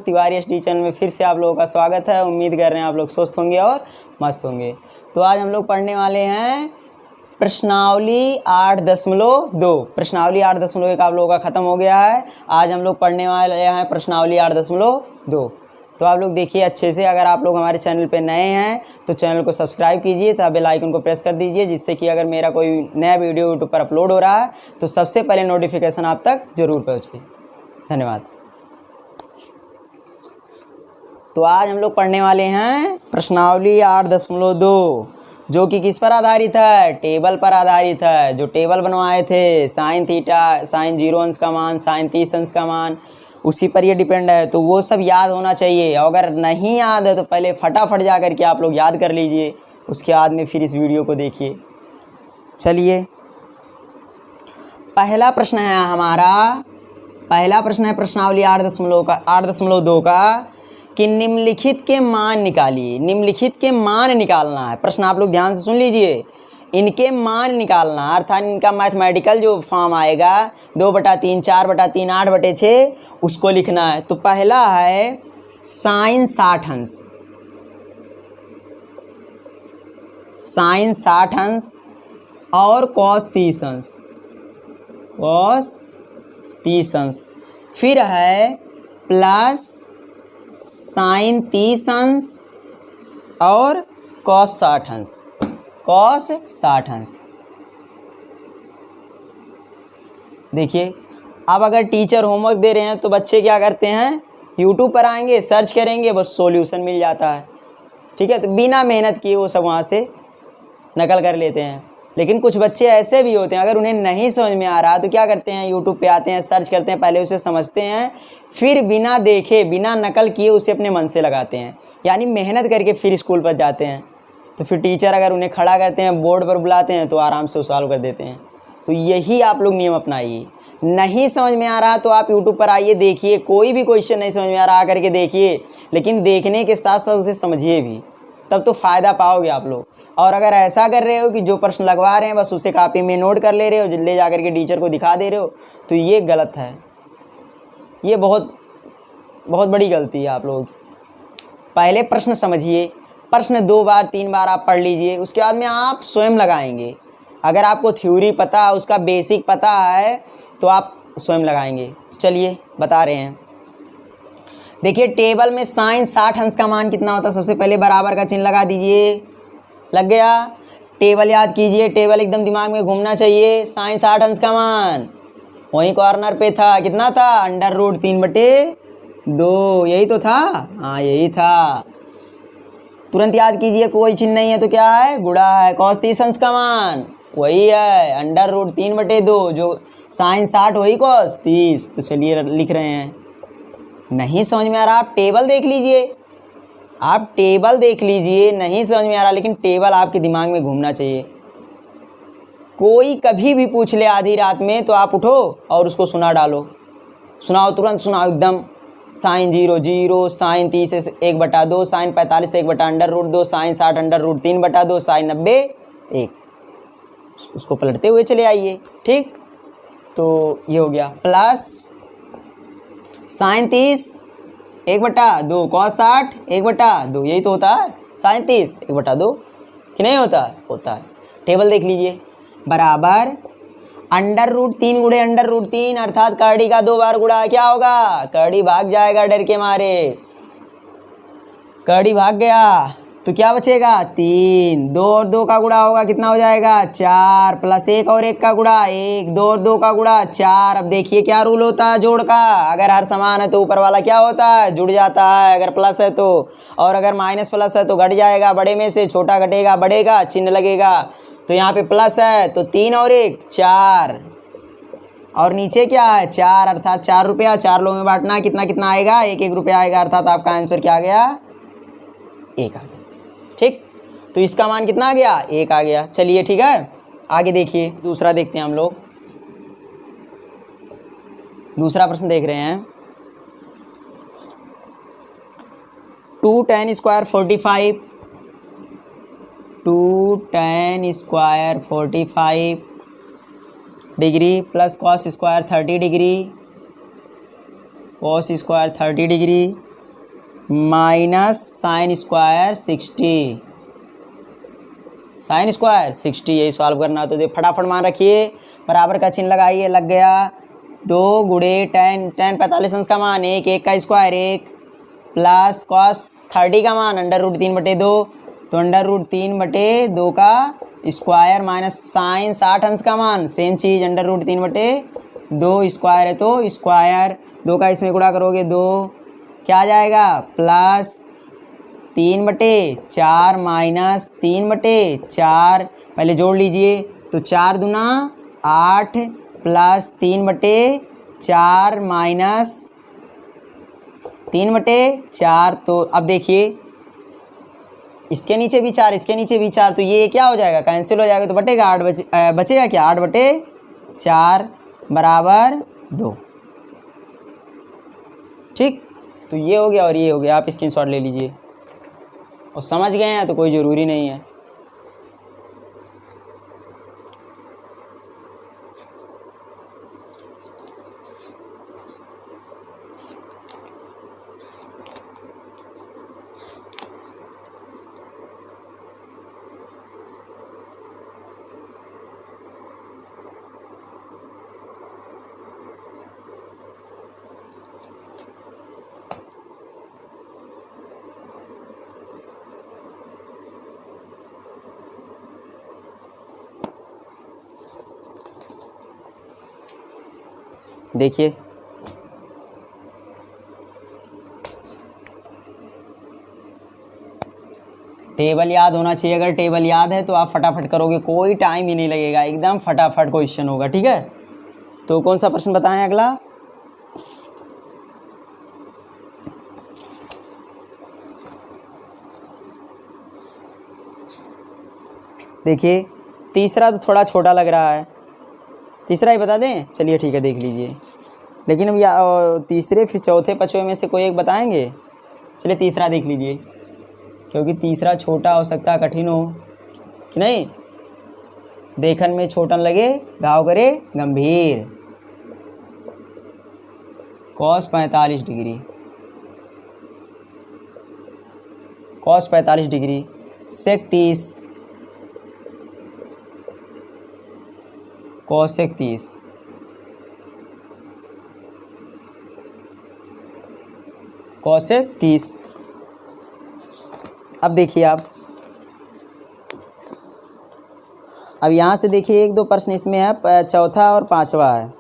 Tiwari SD channel में फिर से आप लोगों का स्वागत है। उम्मीद कर रहे हैं आप लोग स्वस्थ होंगे और मस्त होंगे। तो आज हम लोग पढ़ने वाले हैं प्रश्नावली 8.2। प्रश्नावली 8.1 आप लोगों का ख़त्म हो गया है। आज हम लोग पढ़ने वाले हैं प्रश्नावली 8.2। तो आप लोग देखिए अच्छे से। अगर आप लोग हमारे चैनल पे नए हैं तो चैनल को सब्सक्राइब कीजिए तथा बेल आइकन को प्रेस कर दीजिए, जिससे कि अगर मेरा कोई नया वीडियो यूट्यूब पर अपलोड हो रहा है तो सबसे पहले नोटिफिकेशन आप तक ज़रूर पहुँचे। धन्यवाद। तो आज हम लोग पढ़ने वाले हैं प्रश्नावली 8.2, जो कि किस पर आधारित है? टेबल पर आधारित है। जो टेबल बनवाए थे साइन थीटा, साइन 0 अंश का मान, साइन 30 अंश का मान, उसी पर ये डिपेंड है। तो वो सब याद होना चाहिए। अगर नहीं याद है तो पहले फटाफट जा करके आप लोग याद कर लीजिए, उसके बाद में फिर इस वीडियो को देखिए। चलिए, पहला प्रश्न है हमारा। पहला प्रश्न है प्रश्नावली 8.2 का कि निम्नलिखित के मान निकालिए। निम्नलिखित के मान निकालना है। प्रश्न आप लोग ध्यान से सुन लीजिए। इनके मान निकालना अर्थात इनका मैथमेटिकल जो फॉर्म आएगा 2/3, 4/3, 8/6 उसको लिखना है। तो पहला है साइन 60 अंश। साइन 60 अंश और कॉस 30 अंश। कॉस 30 अंश। फिर है प्लस साइन 30 अंश और कॉस 60 अंश। कॉस 60 अंश। देखिए, अब अगर टीचर होमवर्क दे रहे हैं तो बच्चे क्या करते हैं? यूट्यूब पर आएंगे, सर्च करेंगे, बस सॉल्यूशन मिल जाता है। ठीक है, तो बिना मेहनत किए वो सब वहाँ से नकल कर लेते हैं। लेकिन कुछ बच्चे ऐसे भी होते हैं, अगर उन्हें नहीं समझ में आ रहा तो क्या करते हैं? यूट्यूब पे आते हैं, सर्च करते हैं, पहले उसे समझते हैं, फिर बिना देखे बिना नकल किए उसे अपने मन से लगाते हैं। यानी मेहनत करके फिर स्कूल पर जाते हैं। तो फिर टीचर अगर उन्हें खड़ा करते हैं, बोर्ड पर बुलाते हैं, तो आराम से सॉल्व कर देते हैं। तो यही आप लोग नियम अपनाइए। नहीं समझ में आ रहा तो आप यूट्यूब पर आइए, देखिए। कोई भी क्वेश्चन नहीं समझ में आ रहा करके देखिए, लेकिन देखने के साथ साथ उसे समझिए भी, तब तो फ़ायदा पाओगे आप लोग। और अगर ऐसा कर रहे हो कि जो प्रश्न लगवा रहे हैं बस उसे कॉपी में नोट कर ले रहे हो, ले जा करके टीचर को दिखा दे रहे हो, तो ये गलत है। ये बहुत बड़ी गलती है आप लोग। पहले प्रश्न समझिए। प्रश्न 2 बार 3 बार आप पढ़ लीजिए, उसके बाद में आप स्वयं लगाएंगे। अगर आपको थ्योरी पता, उसका बेसिक पता है तो आप स्वयं लगाएंगे। चलिए बता रहे हैं। देखिए, टेबल में साइन 60 अंश का मान कितना होता है? सबसे पहले बराबर का चिन्ह लगा दीजिए। लग गया? टेबल याद कीजिए। टेबल एकदम दिमाग में घूमना चाहिए। साइन 60 अंश का मान वहीं कॉर्नर पे था। कितना था? √3/2। यही तो था। हाँ, यही था। तुरंत याद कीजिए। कोई चिन्ह नहीं है तो क्या है? गुणा है। कॉस 30 अंश का मान वही है √3/2। जो साइन 60 वही कॉस 30। तो चलिए लिख रहे हैं। नहीं समझ में आ रहा आप टेबल देख लीजिए। आप टेबल देख लीजिए। नहीं समझ में आ रहा, लेकिन टेबल आपके दिमाग में घूमना चाहिए। कोई कभी भी पूछ ले आधी रात में तो आप उठो और उसको सुना डालो। सुनाओ, तुरंत सुनाओ एकदम। Sine 0 0, sine 30 1/2, sine 45 1/√2, sine 60 √3/2, sine 90 1। उसको पलटते हुए चले आइए। ठीक, तो ये हो गया। Plus sign 30 1/2, cos 60 1/2। यही तो होता है साइन 30 1/2 कि नहीं होता? होता है। टेबल देख लीजिए। बराबर √3 गुणे √3 अर्थात कड़ी का 2 बार गुणा। क्या होगा? कड़ी भाग जाएगा डर के मारे। कड़ी भाग गया तो क्या बचेगा? 3। 2 और 2 का गुणा होगा, कितना हो जाएगा? 4। प्लस 1 और 1 का गुणा 1। 2 और 2 का गुणा 4। अब देखिए क्या रूल होता है जोड़ का। अगर हर समान है तो ऊपर वाला क्या होता है? जुड़ जाता है। अगर प्लस है तो, और अगर माइनस प्लस है तो घट जाएगा। बड़े में से छोटा घटेगा, बढ़ेगा, चिन्ह लगेगा। तो यहाँ पे प्लस है तो 3 और 1 4, और नीचे क्या है? 4 अर्थात 4 रुपया। 4 लोगों में बांटना, कितना कितना आएगा? 1 रुपया आएगा। अर्थात आपका आंसर क्या आ गया? 1 आ गया। ठीक, तो इसका मान कितना आ गया? 1 आ गया। चलिए ठीक है, आगे देखिए। दूसरा देखते हैं हम लोग। दूसरा प्रश्न देख रहे हैं। 2 tan square 45, 2 tan square 45 degree plus cos square 30 degree, cos square 30 degree minus sine square 60, sine square 60 यही सॉल्व करना। तो देखिए फटाफट मान रखिए, बराबर का चिन्ह लगाइए, लग गया। 2 गुणे tan 45 अंश का मान 1, 1 का स्क्वायर 1 प्लस cos 30 का मान √3/2, तो √3/2 का स्क्वायर माइनस साइन 60 अंश का मान सेम चीज़ √3/2 स्क्वायर है तो स्क्वायर 2 का इसमें गुणा करोगे 2 क्या आ जाएगा प्लस 3/4 माइनस 3/4 पहले जोड़ लीजिए तो 4 दूना 8 प्लस 3/4 माइनस 3/4। तो अब देखिए इसके नीचे भी 4, इसके नीचे भी 4, तो ये क्या हो जाएगा कैंसिल हो जाएगा, तो बटेगा 8 बचेगा क्या 8/4 बराबर 2। ठीक, तो ये हो गया और ये हो गया। आप स्क्रीनशॉट ले लीजिए और समझ गए हैं तो कोई ज़रूरी नहीं है। देखिए टेबल याद होना चाहिए, अगर टेबल याद है तो आप फटाफट करोगे, कोई टाइम ही नहीं लगेगा, एकदम फटाफट क्वेश्चन होगा। ठीक है, तो कौन सा प्रश्न बताएं अगला। देखिए तीसरा तो थोड़ा छोटा लग रहा है, तीसरा ही बता दें, चलिए ठीक है देख लीजिए। लेकिन अब तीसरे फिर चौथे पांचवें में से कोई एक बताएंगे। चलिए तीसरा देख लीजिए, क्योंकि तीसरा छोटा हो सकता है, कठिन हो कि नहीं। देखन में छोटन लगे घाव करे गंभीर। cos 45 degree, cos 45 degree sec 30 cosec 30 cosec 30। अब देखिए आप, अब यहाँ से देखिए 1-2 प्रश्न इसमें है, चौथा और पांचवा है।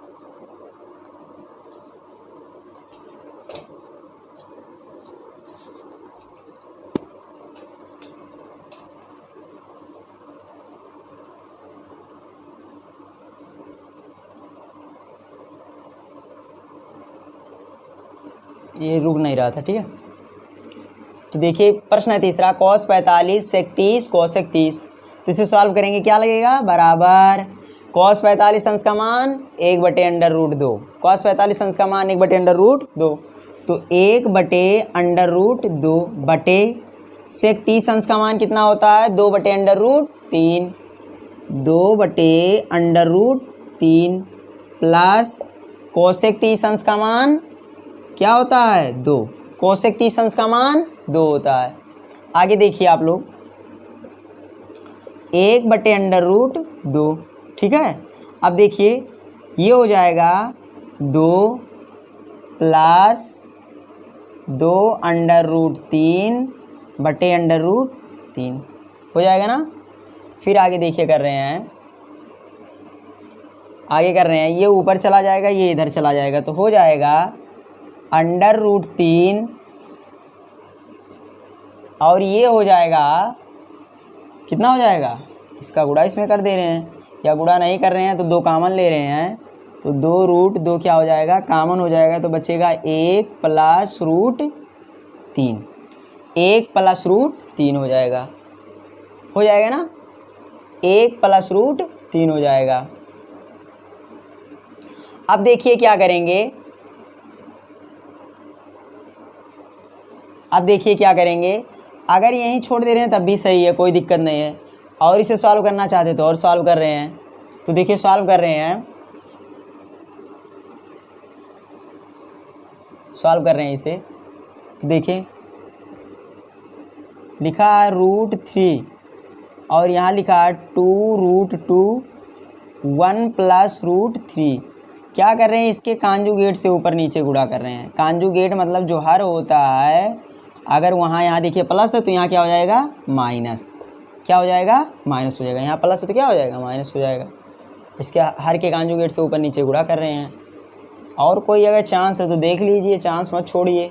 ये रुक नहीं रहा था, ठीक है। तो देखिए प्रश्न है तीसरा, cos 45 sec 30 cosec 30। तो इसे सॉल्व करेंगे, क्या लगेगा बराबर cos 45 अंश का मान 1/√2, cos 45 अंश का मान 1/√2, तो 1/√2 बटे sec 30 अंश का मान कितना होता है 2/√3, 2/√3 प्लस cosec 30 अंश का मान क्या होता है 2, cosec 30 अंश का मान 2 होता है। आगे देखिए आप लोग 1/√2, ठीक है। अब देखिए ये हो जाएगा 2 प्लस 2/√3/√3 हो जाएगा ना। फिर आगे देखिए कर रहे हैं, आगे कर रहे हैं, ये ऊपर चला जाएगा, ये इधर चला जाएगा, तो हो जाएगा √3 और ये हो जाएगा कितना हो जाएगा, इसका गुणा इसमें कर दे रहे हैं, या गुणा नहीं कर रहे हैं तो 2 कामन ले रहे हैं, तो 2√2 क्या हो जाएगा कामन हो जाएगा, तो बचेगा 1 + √3, 1 + √3 हो जाएगा ना, 1 + √3 हो जाएगा। अब देखिए क्या करेंगे, अब देखिए क्या करेंगे, अगर यहीं छोड़ दे रहे हैं तब भी सही है, कोई दिक्कत नहीं है, और इसे सॉल्व करना चाहते तो और सॉल्व कर रहे हैं। तो देखिए सॉल्व कर रहे हैं, सॉल्व कर रहे हैं इसे, तो देखिए लिखा है √3 और यहाँ लिखा है 2√2 1 + √3। क्या कर रहे हैं, इसके कांजुगेट से ऊपर नीचे गुणा कर रहे हैं। कांजुगेट मतलब जो हर होता है, अगर वहाँ यहाँ देखिए प्लस है तो यहाँ क्या हो जाएगा, माइनस। क्या हो जाएगा, माइनस हो जाएगा। यहाँ प्लस है तो क्या हो जाएगा, माइनस हो जाएगा। इसके हर के कांजुगेट से ऊपर नीचे गुणा कर रहे हैं। और कोई अगर चांस है तो देख लीजिए, चांस मत छोड़िए।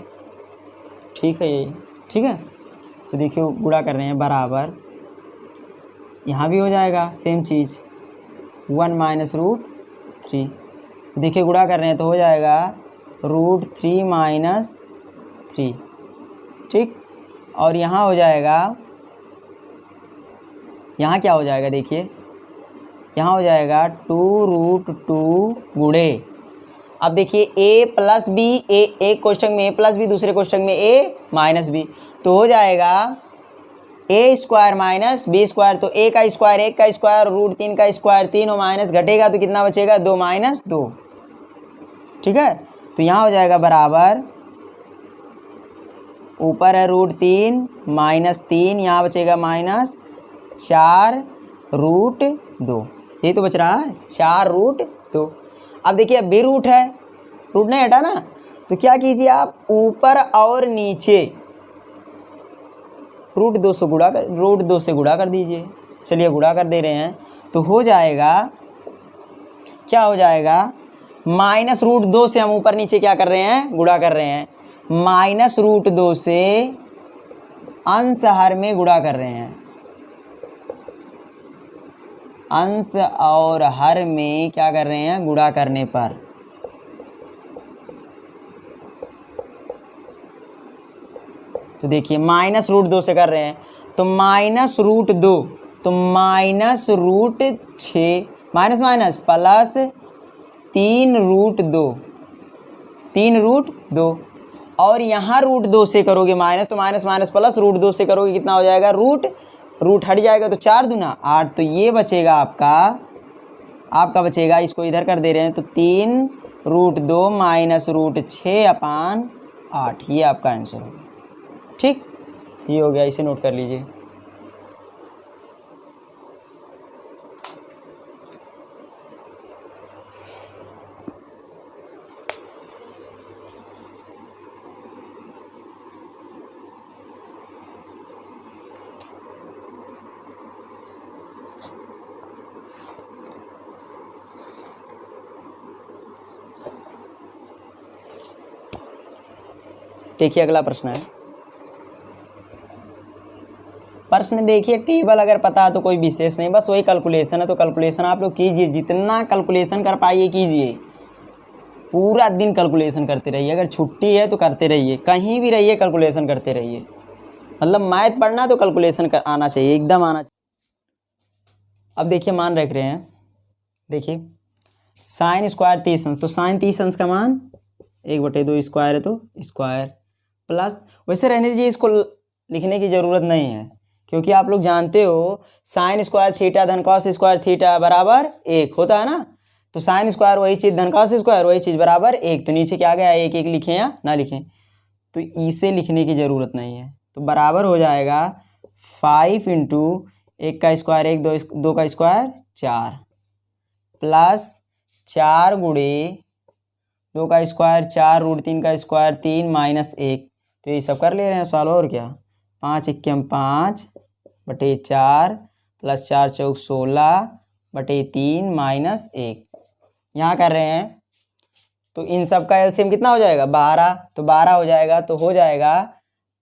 ठीक है, ये ठीक है। तो देखिए गुणा कर रहे हैं, बराबर यहाँ भी हो जाएगा सेम चीज़, 1 - √3। देखिए गुणा कर रहे हैं तो हो जाएगा √3 - 3। ठीक, और यहाँ हो जाएगा, यहाँ क्या हो जाएगा, देखिए यहाँ हो जाएगा 2√2 गुणे। अब देखिए a + b, एक क्वेश्चन में a + b, दूसरे क्वेश्चन में a - b, तो हो जाएगा a² - b²। तो a का स्क्वायर 1 का स्क्वायर, √3 का स्क्वायर 3 और माइनस घटेगा तो कितना बचेगा, 2 - 2। ठीक है, तो यहाँ हो जाएगा बराबर, ऊपर है √3 - 3, यहाँ बचेगा -4√2। ये तो बच रहा है 4√2। अब देखिए अब भी रूट है, रूट नहीं हटा ना, तो क्या कीजिए आप, ऊपर और नीचे √2 से गुणा कर दीजिए। चलिए गुणा कर दे रहे हैं तो हो जाएगा, क्या हो जाएगा, -√2 से हम ऊपर नीचे क्या कर रहे हैं, गुणा कर रहे हैं। -√2 से अंश हर में गुणा कर रहे हैं। अंश और हर में क्या कर रहे हैं, गुणा करने पर। तो देखिए -√2 से कर रहे हैं तो -√2, तो -√6 माइनस माइनस प्लस 3√2, 3√2। और यहाँ √2 से करोगे माइनस, तो माइनस माइनस प्लस √2 से करोगे कितना हो जाएगा, रूट हट जाएगा तो 4 दूना 8। तो ये बचेगा आपका बचेगा, इसको इधर कर दे रहे हैं तो 3√2 - √6/8, ये आपका आंसर होगा। ठीक, ये हो गया, इसे नोट कर लीजिए। देखिए अगला प्रश्न है। प्रश्न देखिए, टेबल अगर पता है तो कोई विशेष नहीं, बस वही कैलकुलेशन है। तो कैलकुलेशन आप लोग कीजिए, जितना कैलकुलेशन कर पाइए कीजिए। पूरा दिन कैलकुलेशन करते रहिए, अगर छुट्टी है तो करते रहिए, कहीं भी रहिए कैलकुलेशन करते रहिए। मतलब मैथ पढ़ना तो कैलकुलेशन आना चाहिए, एकदम आना चाहिए। अब देखिए मान रख रहे हैं, देखिए sin² 30 अंश, तो sin 30 अंश का मान 1/2 स्क्वायर है तो स्क्वायर, प्लस वैसे रहने दीजिए, इसको लिखने की ज़रूरत नहीं है क्योंकि आप लोग जानते हो sin² थीटा धन cos² थीटा बराबर 1 होता है ना। तो sin² वही चीज़, धन cos² वही चीज़ बराबर 1। तो नीचे क्या गया, 1 1 लिखें या ना लिखें, तो इसे लिखने की ज़रूरत नहीं है। तो बराबर हो जाएगा 5 × 1 का स्क्वायर 1, 2 का स्क्वायर 4, प्लस 4 गुणे 2 का स्क्वायर 4, √3 का स्क्वायर 3 -1। तो ये सब कर ले रहे हैं सॉल्व, और क्या, 5 × 1 = 5/4 प्लस 4 × 4 = 16/3 -1 यहाँ कर रहे हैं। तो इन सब का एलसीएम कितना हो जाएगा, 12। तो 12 हो जाएगा, तो हो जाएगा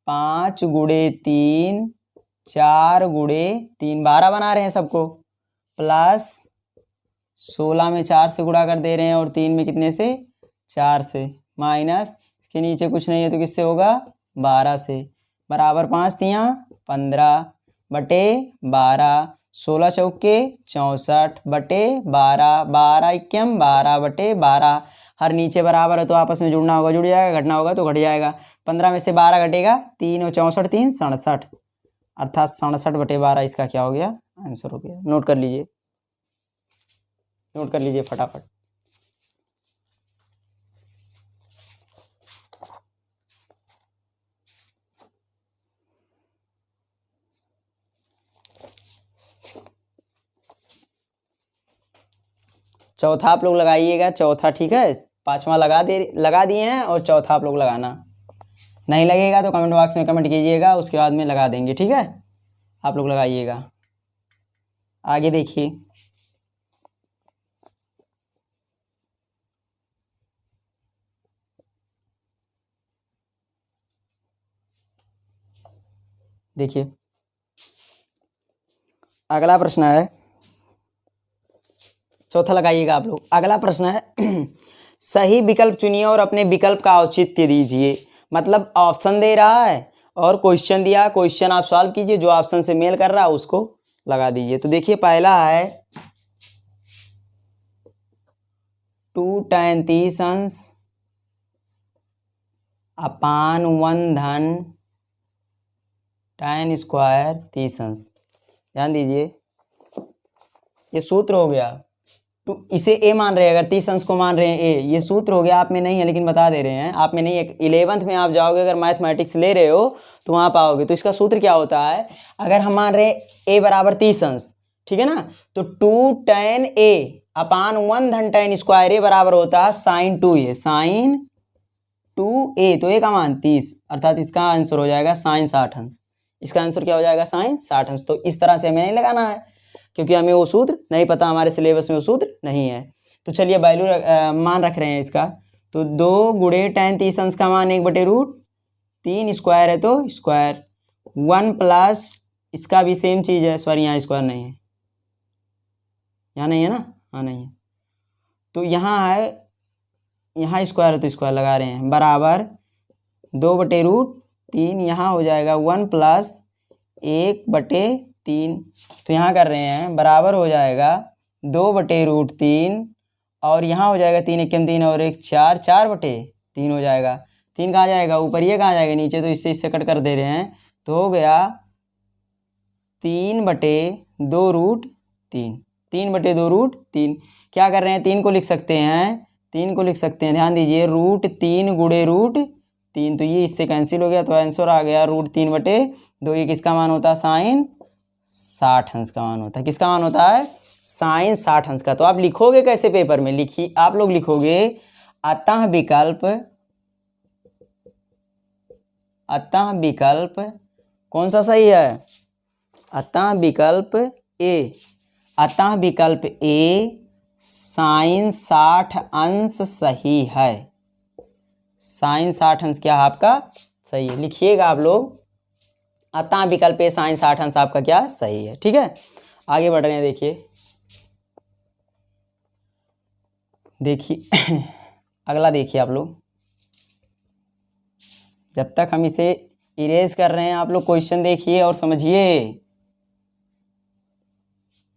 5 × 3 4 × 3 12 बना रहे हैं सबको, प्लस 16 में 4 से गुणा कर दे रहे हैं और 3 में कितने से, 4 से, माइनस इसके नीचे कुछ नहीं है तो किससे होगा, 12 से, बराबर 5 × 3 = 15/12, 16 चौके 64/12, 12 × 12/12। हर नीचे बराबर है तो आपस में जुड़ना होगा, जुड़ जाएगा, घटना होगा तो घट जाएगा। 15 में से 12 घटेगा, 3 और 64 3 67, अर्थात 67/12 इसका क्या हो गया, आंसर हो गया। नोट कर लीजिए, नोट कर लीजिए फटाफट। चौथा आप लोग लगाइएगा, चौथा, ठीक है। पांचवा लगा दिए हैं और चौथा आप लोग लगाना। नहीं लगेगा तो कमेंट बॉक्स में कमेंट कीजिएगा, उसके बाद में लगा देंगे, ठीक है। आप लोग लगाइएगा। आगे देखिए, देखिए अगला प्रश्न है, चौथा लगाइएगा आप लोग। अगला प्रश्न है सही विकल्प चुनिए और अपने विकल्प का औचित्य दीजिए। मतलब ऑप्शन दे रहा है और क्वेश्चन दिया, क्वेश्चन आप सॉल्व कीजिए, जो ऑप्शन से मेल कर रहा है उसको लगा दीजिए। तो देखिए पहला है 2 tan 30 अंश अपान 1 धन tan स्क्वायर 30 अंश। ध्यान दीजिए, ये सूत्र हो गया। तो इसे ए मान रहे हैं, अगर 30 अंश को मान रहे हैं ए, ये सूत्र हो गया। आप में नहीं है लेकिन बता दे रहे हैं, आप में नहीं है। 11th में आप जाओगे, अगर मैथमेटिक्स ले रहे हो तो वहाँ पाओगे। तो इसका सूत्र क्या होता है, अगर हम मान रहे हैं ए बराबर 30 अंश, ठीक है ना, तो 2 tan ए अपान 1 धन tan स्क्वायर ए बराबर होता है sin 2a, sin 2a। तो ए का मान 30, अर्थात इसका आंसर हो जाएगा sin 60 अंश। इसका आंसर क्या हो जाएगा, sin 60 अंश। तो इस तरह से हमें नहीं लगाना है, क्योंकि हमें वो सूत्र नहीं पता, हमारे सिलेबस में वो सूत्र नहीं है। तो चलिए वैल्यू मान रख रहे हैं इसका। तो 2 गुणे tan 30 अंश का मान 1/√3 स्क्वायर है, तो स्क्वायर 1 प्लस इसका भी सेम चीज़ है। सॉरी, यहाँ स्क्वायर नहीं है, यहाँ नहीं है ना, हाँ नहीं है। तो यहाँ है, यहाँ स्क्वायर है तो स्क्वायर लगा रहे हैं, बराबर 2/√3। यहाँ हो जाएगा 1 प्लस 1/3। तो यहाँ कर रहे हैं, बराबर हो जाएगा 2/√3 और यहाँ हो जाएगा 3 एकम 3 और 1 4, 4/3 हो जाएगा। 3 कहाँ जाएगा ऊपर, ये कहाँ जाएगा नीचे, तो इससे कट कर दे रहे हैं। तो हो गया 3/2√3, 3/2√3। क्या कर रहे हैं, 3 को लिख सकते हैं, 3 को लिख सकते हैं। ध्यान दीजिए, √3 गुणे √3, तो ये इससे कैंसिल हो गया, तो आंसर आ गया √3/2। ये किसका मान होता है, साइन 60 अंश का मान होता है। किसका मान होता है, साइन 60 अंश का। तो आप लिखोगे कैसे पेपर में, लिखिए, आप लोग लिखोगे अतः विकल्प कौन सा सही है, अतः विकल्प ए, अतः विकल्प ए साइन 60 अंश सही है। साइन 60 अंश क्या है आपका सही है, लिखिएगा आप लोग, अतः विकल्प ए साइन 60 अंश आपका क्या सही है, ठीक है। आगे बढ़ रहे हैं, देखिए अगला देखिए आप लोग। जब तक हम इसे इरेज कर रहे हैं, आप लोग क्वेश्चन देखिए और समझिए।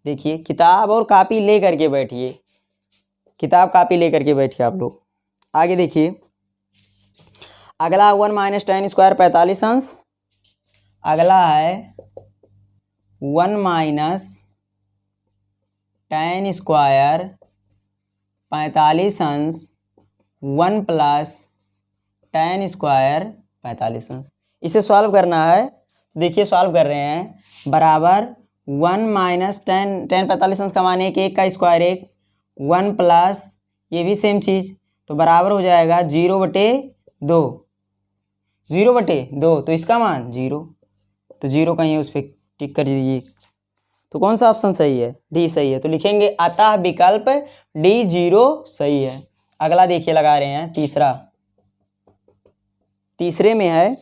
देखिए, किताब और कापी ले करके बैठिए, किताब कापी ले करके बैठिए आप लोग। आगे देखिए, अगला 1 माइनस tan स्क्वायर 45 अंश। अगला है 1 माइनस tan स्क्वायर 45 अंश 1 प्लस tan स्क्वायर 45 अंश। इसे सॉल्व करना है। देखिए सॉल्व कर रहे हैं, बराबर 1 माइनस tan 45 अंश का मान 1 का स्क्वायर 1 प्लस ये भी सेम चीज़, तो बराबर हो जाएगा 0/2, 0/2। तो इसका मान 0, तो 0 कहीं है उस पर टिक कर दीजिए। तो कौन सा ऑप्शन सही है, डी सही है। तो लिखेंगे अतः विकल्प डी 0 सही है। अगला देखिए लगा रहे हैं, तीसरे में है,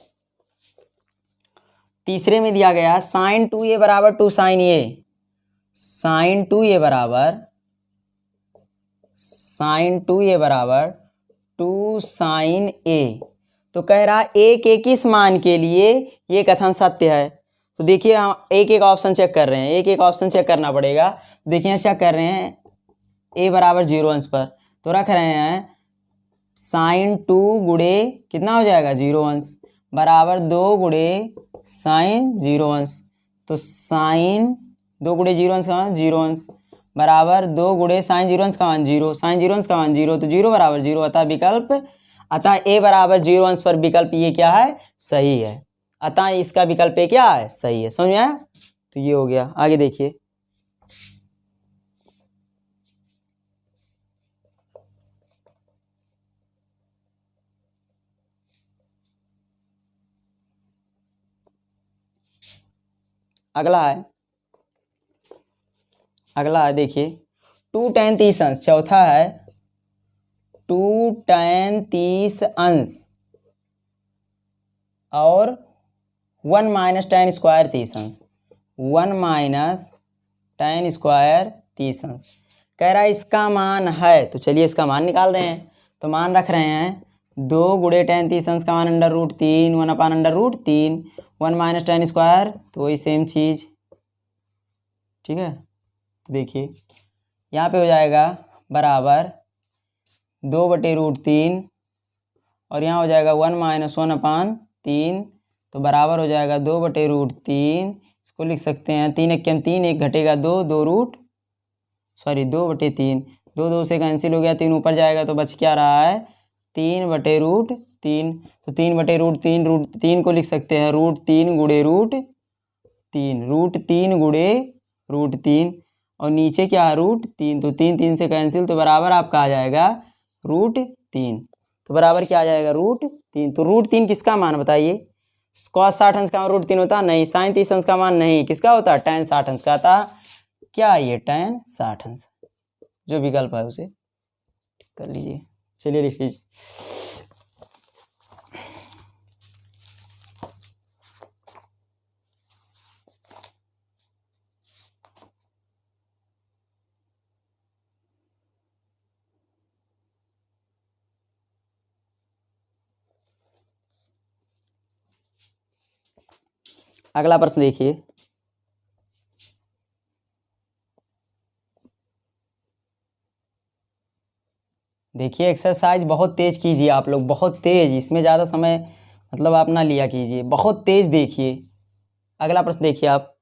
तीसरे में दिया गया sin 2a बराबर 2 sin a, sin 2a बराबर 2 sin a। तो कह रहा एक एक इस मान के लिए ये कथन सत्य है। तो देखिए हम एक एक ऑप्शन चेक कर रहे हैं, एक एक ऑप्शन चेक करना पड़ेगा। देखिए चेक कर रहे हैं, a बराबर 0 अंश पर, तो रख रहे हैं sin 2 गुणे कितना हो जाएगा 0 अंश बराबर 2 गुणे sin 0 अंश। तो sin 2 गुणे 0 अंश का मान 0 अंश बराबर 2 गुणे sin 0 अंश का मान 0, sin 0 अंश का मान 0, तो 0 बराबर 0। अतः a बराबर 0 अंश पर विकल्प ये क्या है सही है। अतः इसका विकल्प ए क्या है सही है। समझ में आया, तो ये हो गया। आगे देखिए, अगला है देखिए 2 tan 30 अंश। चौथा है 2 tan 30 अंश और 1 - tan स्क्वायर 30 अंश। 1 - tan स्क्वायर 30 अंश कह रहा है इसका मान है। तो चलिए इसका मान निकाल रहे हैं। तो मान रख रहे हैं 2 गुणे tan 30 अंश का मान √3 1/√3 1 - tan स्क्वायर, तो वही सेम चीज़। ठीक है, तो देखिए यहाँ पे हो जाएगा बराबर 2/√3 और यहाँ हो जाएगा 1 - 1/3, तो बराबर हो जाएगा 2/√3। इसको लिख सकते हैं 3 × 3 1 घटेगा 2 2/3 2 2 से कैंसिल हो गया, 3 ऊपर जाएगा तो बच क्या रहा है 3/√3। तो 3/√3 √3 को लिख सकते हैं √3 गुणे √3 गुणे √3 और नीचे क्या है √3, तो 3 3 से कैंसिल, तो बराबर आपका आ जाएगा √3। तो बराबर क्या आ जाएगा √3। तो √3 किसका मान बताइए? cos 60 अंश का मान √3 होता नहीं, sin 30 अंश का मान नहीं, किसका होता है tan 60 अंश का था। क्या ये tan 60 अंश, जो विकल्प है उसे कर लीजिए। चलिए लिख लीजिए। अगला प्रश्न देखिए। देखिए एक्सरसाइज बहुत तेज कीजिए आप लोग, बहुत तेज, इसमें ज़्यादा समय मतलब आप ना लिया कीजिए, बहुत तेज देखिए। अगला प्रश्न देखिए आप।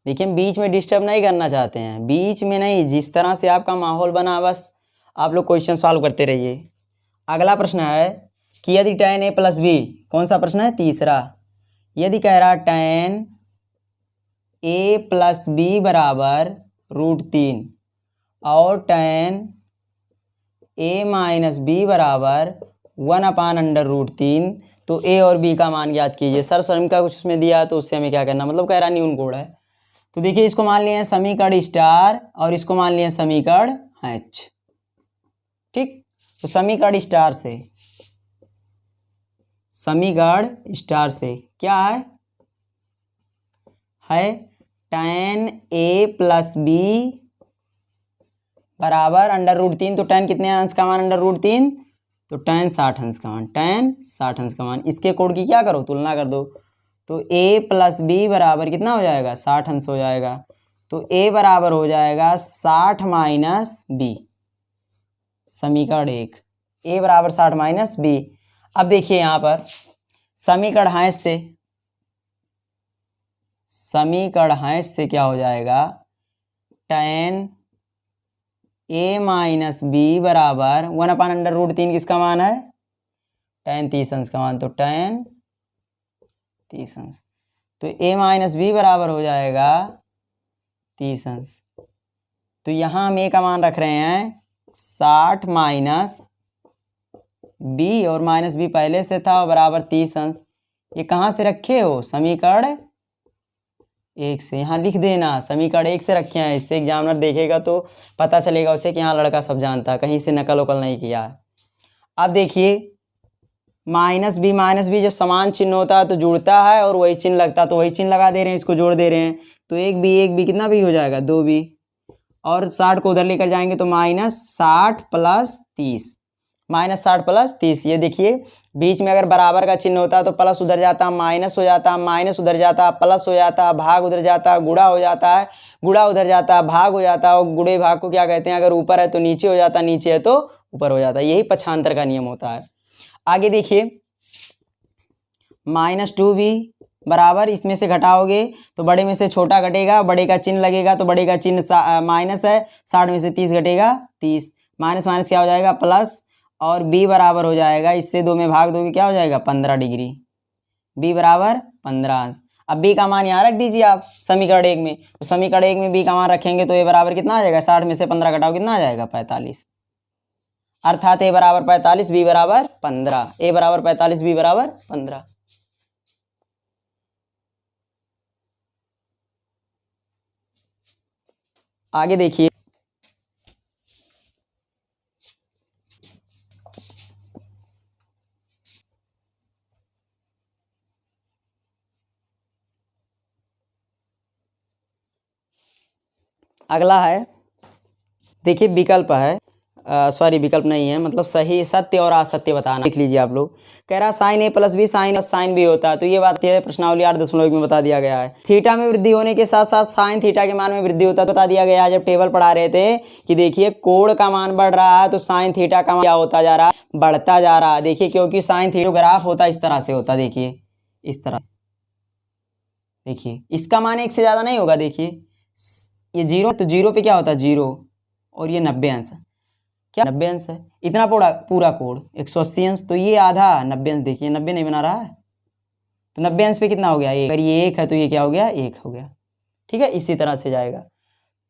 देखिए हम बीच में डिस्टर्ब नहीं करना चाहते हैं, बीच में नहीं, जिस तरह से आपका माहौल बना बस आप लोग क्वेश्चन सॉल्व करते रहिए। अगला प्रश्न है कि यदि tan a + b, कौन सा प्रश्न है तीसरा, यदि कह रहा tan a + b बराबर √3 और tan a - b बराबर 1/√3, तो a और b का मान ज्ञात कीजिए। सर्वसरम का कुछ उसमें दिया तो उससे हमें क्या करना, मतलब कह रहा न्यून कोण है। तो देखिए इसको मान लिए हैं समीकरण स्टार और इसको मान लिए समीकरण H। ठीक, तो समीकरण स्टार से क्या है tan a + b बराबर √3, तो tan कितने अंश का मान √3, तो tan 60 अंश का मान, इसके कोण की क्या करो तुलना कर दो, तो a + b बराबर कितना हो जाएगा 60 अंश हो जाएगा। तो a बराबर हो जाएगा 60 - b, समीकरण 1, a बराबर 60 - b। अब देखिए यहाँ पर समीकरण से क्या हो जाएगा, tan a - b बराबर 1/√3 किसका मान है tan 30 अंश का मान, तो tan 30 अंश, तो a - b बराबर हो जाएगा 30 अंश। तो यहाँ हम a का मान रख रहे हैं 60 - b और -b पहले से था और बराबर 30 अंश। ये कहाँ से रखे हो, समीकरण 1 से, यहाँ लिख देना समीकरण 1 से रखे हैं, इससे एग्जामिनर देखेगा तो पता चलेगा उसे कि हाँ लड़का सब जानता है, कहीं से नकल वकल नहीं किया है। अब देखिए -b जब समान चिन्ह होता है तो जुड़ता है और वही चिन्ह लगता है, तो वही चिन्ह लगा दे रहे हैं, इसको जोड़ दे रहे हैं, तो एक b कितना भी हो जाएगा 2b, और 60 को उधर लेकर जाएंगे तो -60 + 30, -60 + 30। ये देखिए बीच में अगर बराबर का चिन्ह होता है तो प्लस उधर जाता, माइनस हो जाता, माइनस उधर जाता, प्लस हो जाता, भाग उधर जाता, गुणा हो जाता है, गुणा उधर जाता, भाग हो जाता, और गुणे भाग को क्या कहते हैं, अगर ऊपर है तो नीचे हो जाता, नीचे है तो ऊपर हो जाता, यही पक्षांतर का नियम होता है। आगे देखिए -2b बराबर, इसमें से घटाओगे तो बड़े में से छोटा घटेगा, बड़े का चिन्ह लगेगा, तो बड़े का चिन्ह माइनस है, 60 में से 30 घटेगा 30, माइनस माइनस क्या हो जाएगा प्लस, और b बराबर हो जाएगा, इससे 2 में भाग दोगे क्या हो जाएगा 15 डिग्री, b बराबर 15। अब b का मान यहाँ रख दीजिए आप समीकरण 1 में, तो समीकरण 1 में b का मान रखेंगे तो a बराबर कितना आ जाएगा, 60 में से 15 घटाओ कितना आ जाएगा 45, अर्थात a बराबर 45 b बराबर 15, a बराबर 45 b बराबर 15। आगे देखिए, अगला है, देखिए विकल्प है, सॉरी विकल्प नहीं है, मतलब सही सत्य और असत्य बताना। लिख लीजिए आप लोग। कह रहा साइन ए प्लस बी साइन बी होता है, तो ये बात है प्रश्नावली 8.1 में बता दिया गया है। थीटा में वृद्धि होने के साथ साथ साइन थीटा के मान में वृद्धि होता है, तो बता दिया गया है जब टेबल पढ़ा रहे थे कि देखिए कोण का मान बढ़ रहा है तो साइन थीटा का मान क्या होता जा रहा है, बढ़ता जा रहा है। देखिए क्योंकि साइन थीटा ग्राफ होता है इस तरह से होता, देखिए इस तरह, देखिए इसका मान 1 से ज़्यादा नहीं होगा। देखिए ये 0, तो 0 पे क्या होता है 0, और ये 90 अंश, क्या 90 अंश है, इतना पूरा कोण 180 अंश, तो ये आधा 90 अंश, देखिए 90 नहीं बना रहा है, तो 90 अंश पे कितना हो गया 1, अगर ये 1 है तो ये क्या हो गया 1 हो गया। ठीक है, इसी तरह से जाएगा,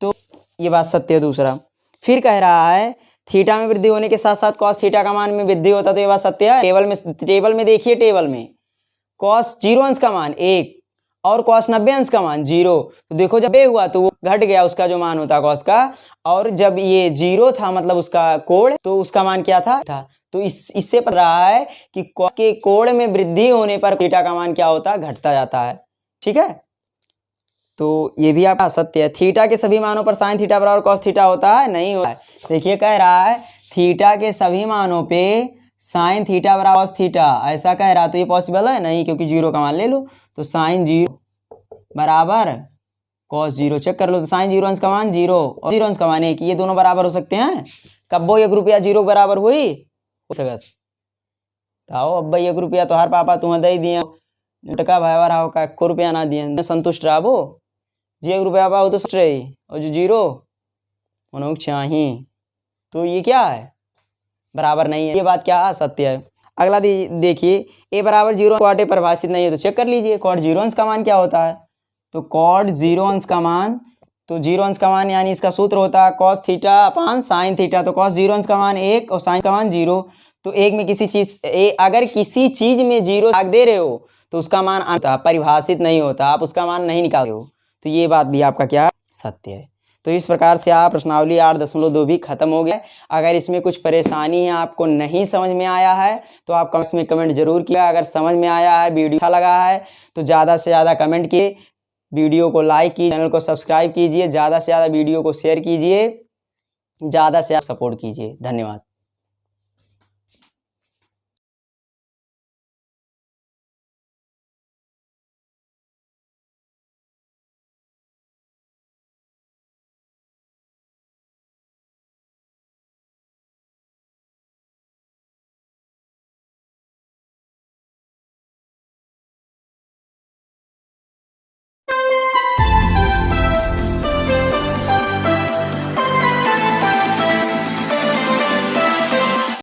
तो ये बात सत्य है। दूसरा फिर कह रहा है थीटा में वृद्धि होने के साथ साथ कॉस थीटा का मान में वृद्धि होता, तो ये बात सत्य है। टेबल में देखिए, टेबल में कॉस 0 अंश का मान 1 और कॉस 90 अंश का मान 0, तो देखो जब ये हुआ तो वो घट गया उसका जो मान होता कॉस का, और जब ये 0 था मतलब उसका कोण, तो उसका मान क्या था तो इससे पता रहा है कि कॉस के कोण में वृद्धि होने पर थीटा का मान क्या होता है, घटता जाता है। ठीक है, तो ये भी आपका सत्य है। थीटा के सभी मानों पर साइन थीटा बराबर कॉस थीटा होता है, नहीं होता है। देखिए कह रहा है थीटा के सभी मानों पे साइन थीटा बराबर कॉस थीटा, ऐसा कह रहा, तो ये पॉसिबल है नहीं, क्योंकि 0 का मान ले लो, तो साइन 0 बराबर कॉस 0, चेक कर लो, तो साइन 0 अंश का मान 0 और 0 अंश का मान 1, ये दोनों बराबर हो सकते हैं। कब वो 1 रुपया 0 बराबर हुई हो सकत, आओ अब 1 रुपया तो हर पापा तुम्हें दे दिए, टका भाई रहा का 1 रुपया ना दिए, संतुष्ट रहा वो जी 1 रुपया पाओ तो सच रही, और जो 0 उन्होंने चाहिए, तो ये क्या है बराबर नहीं है, ये बात क्या असत्य है। अगला देखिए ए बराबर 0 क्वाटे परिभाषित नहीं है, तो चेक कर लीजिए कॉट 0 अंश का मान क्या होता है, तो कॉट 0 अंश का मान, तो 0 अंश का मान यानी इसका सूत्र होता है cos theta upon sine theta, तो कॉस 0 अंश का मान 1 और साइन का मान 0, तो एक में किसी चीज अगर किसी चीज में 0 भाग दे रहे हो तो उसका मान आता परिभाषित नहीं होता, आप उसका मान नहीं निकालते हो, तो ये बात भी आपका क्या सत्य है। तो इस प्रकार से आप प्रश्नावली 8.2 भी खत्म हो गया। अगर इसमें कुछ परेशानी है, आपको नहीं समझ में आया है, तो आप कमेंट में कमेंट जरूर किया। अगर समझ में आया है, वीडियो अच्छा लगा है, तो ज़्यादा से ज़्यादा कमेंट किए, वीडियो को लाइक कीजिए, चैनल को सब्सक्राइब कीजिए, ज़्यादा से ज़्यादा वीडियो को शेयर कीजिए, ज़्यादा से आप सपोर्ट कीजिए। धन्यवाद।